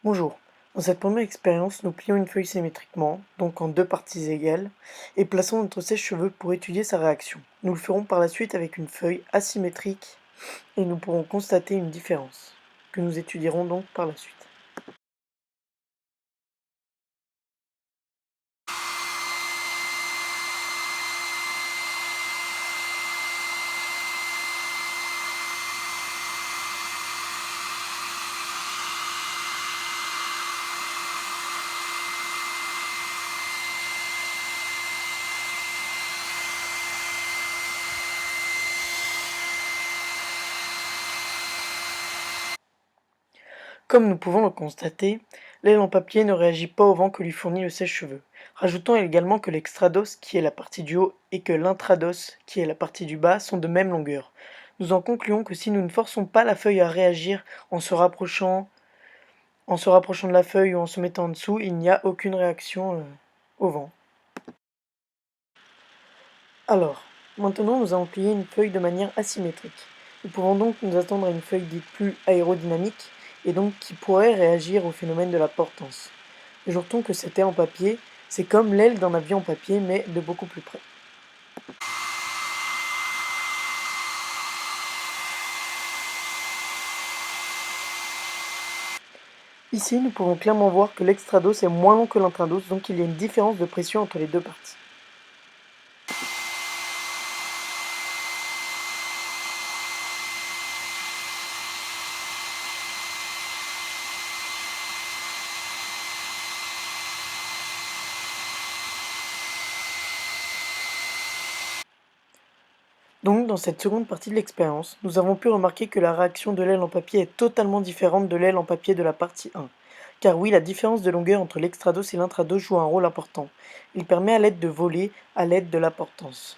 Bonjour. Dans cette première expérience, nous plions une feuille symétriquement, donc en deux parties égales, et plaçons notre sèche-cheveux pour étudier sa réaction. Nous le ferons par la suite avec une feuille asymétrique et nous pourrons constater une différence, que nous étudierons donc par la suite. Comme nous pouvons le constater, l'aile en papier ne réagit pas au vent que lui fournit le sèche-cheveux. Rajoutons également que l'extrados, qui est la partie du haut, et que l'intrados, qui est la partie du bas, sont de même longueur. Nous en concluons que si nous ne forçons pas la feuille à réagir en se rapprochant de la feuille ou en se mettant en dessous, il n'y a aucune réaction au vent. Alors, maintenant nous allons plier une feuille de manière asymétrique. Nous pouvons donc nous attendre à une feuille dite plus aérodynamique et donc qui pourrait réagir au phénomène de la portance. Ajoutons que cette aile en papier, c'est comme l'aile d'un avion en papier mais de beaucoup plus près. Ici, nous pouvons clairement voir que l'extrados est moins long que l'intrados, donc il y a une différence de pression entre les deux parties. Donc, dans cette seconde partie de l'expérience, nous avons pu remarquer que la réaction de l'aile en papier est totalement différente de l'aile en papier de la partie 1. Car oui, la différence de longueur entre l'extrados et l'intrados joue un rôle important. Il permet à l'aide de voler à l'aide de la portance.